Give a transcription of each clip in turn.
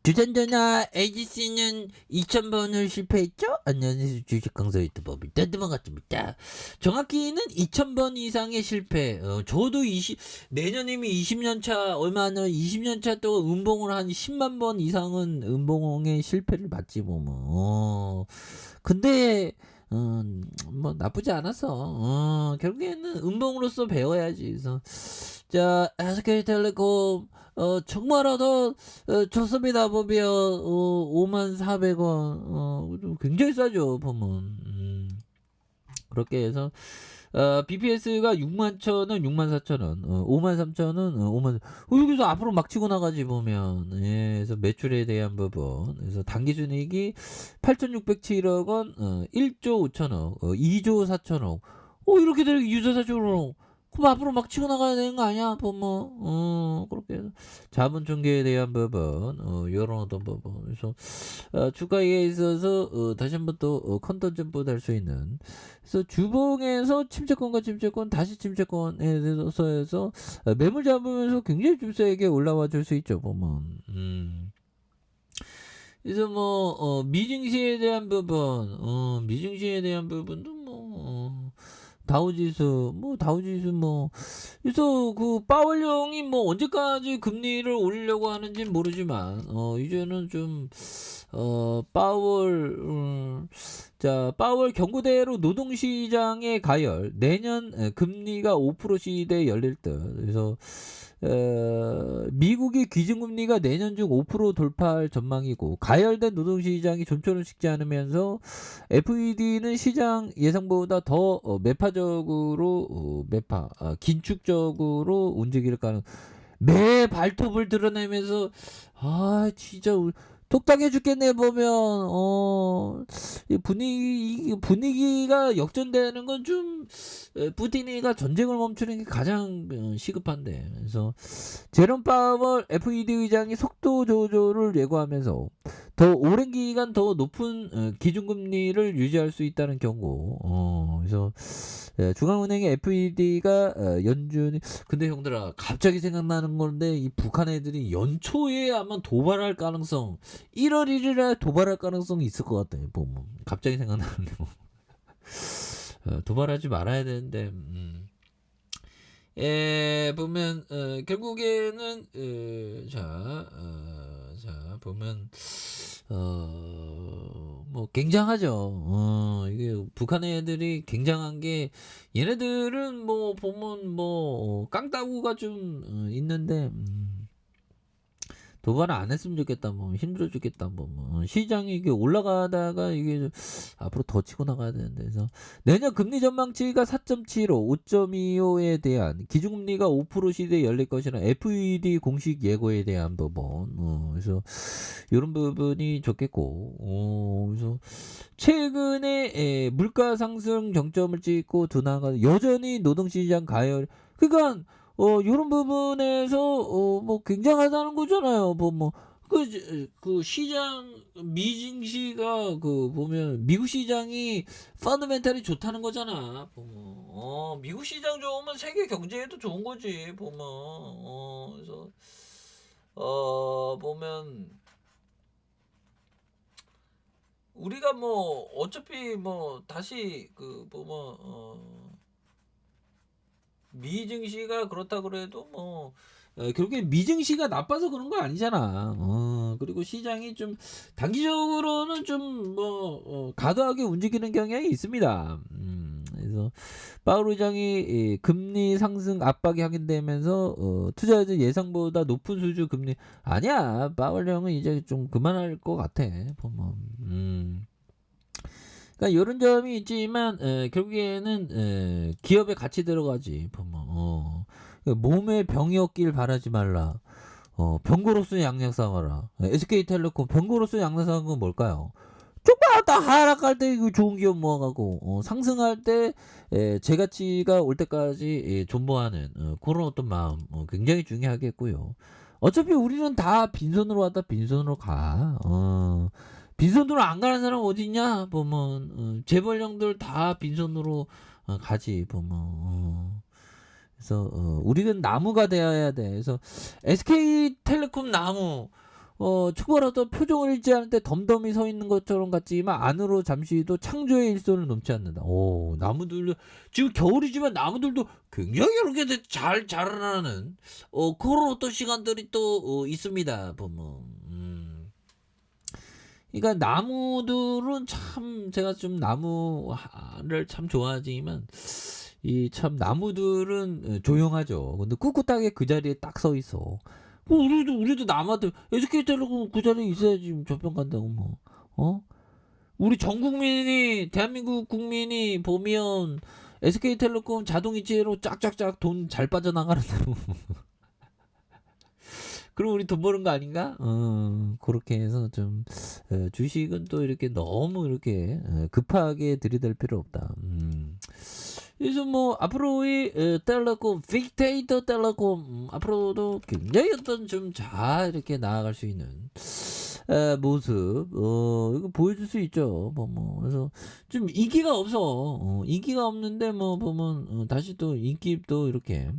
두산전화 AGC는 2000번을 실패했죠? 안녕하세요. 주식 강사 유튜버입니다. 반갑습니다. 정확히는 2000번 이상의 실패. 저도 내년이면 20년차, 얼마 안 20년차 동안 음봉을 한 10만 번 이상은 음봉의 실패를 봤지, 보면. 근데, 뭐, 나쁘지 않았어. 결국에는 음봉으로서 배워야지. 그래서, 자, SK텔레콤, 정말로 좋습니다. 보면 54,000원 굉장히 싸죠. 보면 그렇게 해서 BPS가 61,000원, 64,000원, 53,000원, 5만 여기서 앞으로 막 치고 나가지 보면. 예, 그래서 매출에 대한 부분. 그래서 당기순이익이 8,607억 원, 1조 5천억, 2조 4천억. 이렇게 되면 유저사적으로 그럼 앞으로 막 치고 나가야 되는 거 아니야? 뭐, 그렇게 해서 자본 총계에 대한 부분, 요런 어떤 부분. 그래서, 주가에 있어서, 다시 한번 또, 컨텐츠보다 할 수 있는. 그래서 주봉에서 침체권과 침체권, 다시 침체권에 대해서 해서, 매물 잡으면서 굉장히 좀 세게 올라와 줄 수 있죠, 보면. 그래서 뭐, 미증시에 대한 부분, 미증시에 대한 부분도 뭐, 다우지수 그래서 그 파월령이 뭐 언제까지 금리를 올리려고 하는지 모르지만 이제는 좀 파월 경고대로 노동시장의 가열 내년 금리가 5% 시대에 열릴 듯. 그래서 미국의 기준금리가 내년 중 5% 돌파할 전망이고 가열된 노동시장이 좀처럼 식지 않으면서 FED는 시장 예상보다 더 매파적으로 긴축적으로 움직일 가능. 매 발톱을 드러내면서 진짜 독딱해 죽겠네 보면 이 분위기가 역전되는 건 좀 푸틴이가 전쟁을 멈추는 게 가장 시급한데. 그래서 제롬 파월 FED 의장이 속도 조절을 예고하면서 더 오랜 기간 더 높은 기준금리를 유지할 수 있다는 경고. 그래서 중앙은행의 FED가 연준이 근데 형들아 갑자기 생각나는 건데 이 북한 애들이 연초에 아마 도발할 가능성 1월 1일에 도발할 가능성이 있을 것 같아. 보면 갑자기 생각나는데 도발하지 말아야 되는데. 보면 결국에는 자 보면 뭐 굉장하죠. 이게 북한 애들이 굉장한 게 얘네들은 뭐 보면 뭐 깡따구가 좀 있는데 도발을 안 했으면 좋겠다. 뭐 힘들어 죽겠다. 시장이 이게 올라가다가 이게 앞으로 더 치고 나가야 되는데. 그래서 내년 금리 전망치가 4.75, 5.25에 대한 기준금리가 5% 시대에 열릴 것이라는 FED 공식 예고에 대한 부분. 그래서 이런 부분이 좋겠고. 그래서 최근에 물가 상승 정점을 찍고 둔화가 여전히 노동시장 가열. 그러니까 요런 부분에서 뭐 굉장하다는 거잖아요. 그 시장 미증시가 그 보면 미국 시장이 펀더멘탈이 좋다는 거잖아. 미국 시장 좋으면 세계 경제에도 좋은 거지. 그래서 보면 우리가 뭐 어차피 뭐 다시 그 미증시가 그렇다 그래도 뭐 결국에 미증시가 나빠서 그런 거 아니잖아. 그리고 시장이 좀 단기적으로는 좀 뭐 과도하게 움직이는 경향이 있습니다. 그래서 파월 의장이 금리 상승 압박이 확인되면서 투자자 예상보다 높은 수준 금리 아니야. 파월 형은 이제 좀 그만할 것 같아. 보면. 그러니까 이런 점이 있지만 결국에는 기업에 같이 들어가지. 보면 몸에 병이 없길 바라지 말라. 병고로서 양력 삼아라. SK텔레콤 병고로서 양력 삼은 건 뭘까요? 조금만 다 하락할 때 이거 좋은 기업 모아가고 상승할 때 재가치가 올 때까지 존버하는 그런 어떤 마음 굉장히 중요하겠고요. 어차피 우리는 다 빈손으로 왔다 빈손으로 가. 빈손으로 안 가는 사람 어디 있냐? 보면 재벌형들 다 빈손으로 가지. 보면 그래서 우리는 나무가 되어야 돼. 그래서 SK텔레콤 나무 초보라도 표정을 잃지 않을 때 덤덤히 서 있는 것처럼 같지만 안으로 잠시도 창조의 일손을 넘지 않는다. 오, 나무들 지금 겨울이지만 나무들도 굉장히 이렇게 잘 자라나는 그런 어떤 시간들이 또 있습니다. 보면. 그러니까 나무들은 참 제가 좀 나무를 참 좋아하지만 이 참 나무들은 조용하죠. 근데 꿋꿋하게 그 자리에 딱 서 있어. 우리도 남아들 SK텔레콤 그 자리에 있어야지 저편 간다고 뭐. 우리 전 국민이 대한민국 국민이 보면 SK텔레콤 자동이체로 쫙쫙쫙 돈 잘 빠져나가는데 뭐. 그럼 우리 돈 버는 거 아닌가? 그렇게 해서 좀 주식은 또 이렇게 너무 이렇게 급하게 들이댈 필요 없다. 그래서 뭐 앞으로의 텔레콤 빅데이터 텔레콤 앞으로도 굉장히 어떤 좀 잘 이렇게 나아갈 수 있는 모습 이거 보여줄 수 있죠. 그래서 좀 인기가 없어. 인기가 없는데 뭐 보면 다시 또 인기 또 이렇게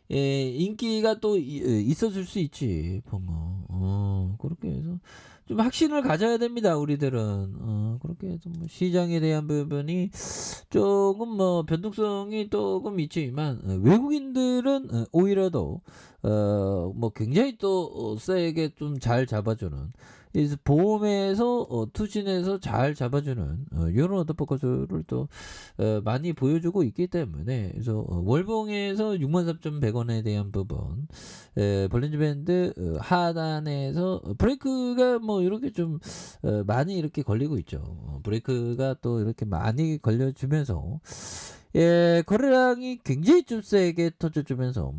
인기가 또 있어질 수 있지. 보면 그렇게 해서 좀 확신을 가져야 됩니다. 우리들은 그렇게 해서 뭐 시장에 대한 부분이 조금 뭐 변동성이 조금 있지만 외국인들은 오히려 더 뭐 굉장히 또 세게 좀 잘 잡아주는 그래서 보험에서 투신해서 잘 잡아주는 이런 어떤 포커스를 또 많이 보여주고 있기 때문에 그래서 월봉에서 63,100원에 대한 부분 볼린저 밴드 하단에서 브레이크가 뭐 이렇게 좀 많이 이렇게 걸리고 있죠. 브레이크가 또 이렇게 많이 걸려주면서 거래량이 굉장히 좀 세게 터져주면서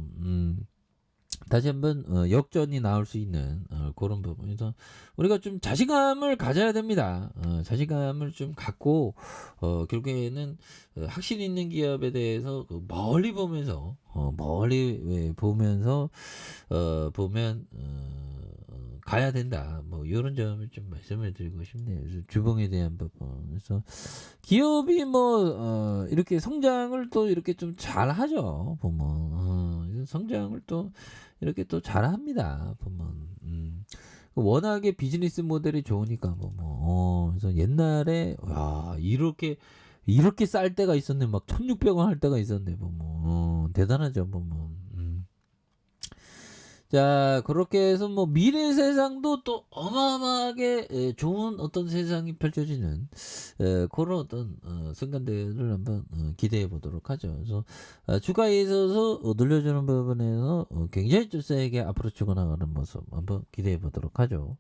다시 한번 역전이 나올 수 있는 그런 부분에서 우리가 좀 자신감을 가져야 됩니다. 자신감을 좀 갖고 결국에는 확신 있는 기업에 대해서 멀리 보면서 보면 가야 된다. 뭐 이런 점을 좀 말씀을 드리고 싶네요. 그래서 주봉에 대한 부분. 그래서 기업이 뭐 이렇게 성장을 또 이렇게 좀 잘하죠. 보면 성장을 또 이렇게 또 잘합니다. 보면 워낙에 비즈니스 모델이 좋으니까 그래서 옛날에 와 이렇게 쌀 때가 있었네. 막 1,600원 할 때가 있었네. 대단하죠. 자, 그렇게 해서 뭐 미래 세상도 또 어마어마하게 좋은 어떤 세상이 펼쳐지는 그런 어떤 순간들을 한번 기대해 보도록 하죠. 그래서 주가에 있어서 늘려주는 부분에서 굉장히 좀 세게 앞으로 치고 나가는 모습 한번 기대해 보도록 하죠.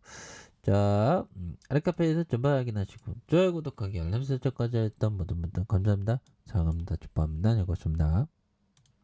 자, 아랫카페에서 전방 확인하시고 좋아요, 구독하기, 알람 설정까지 했던 모든 분들 감사합니다. 사랑합니다. 축복합니다. 고맙습니다.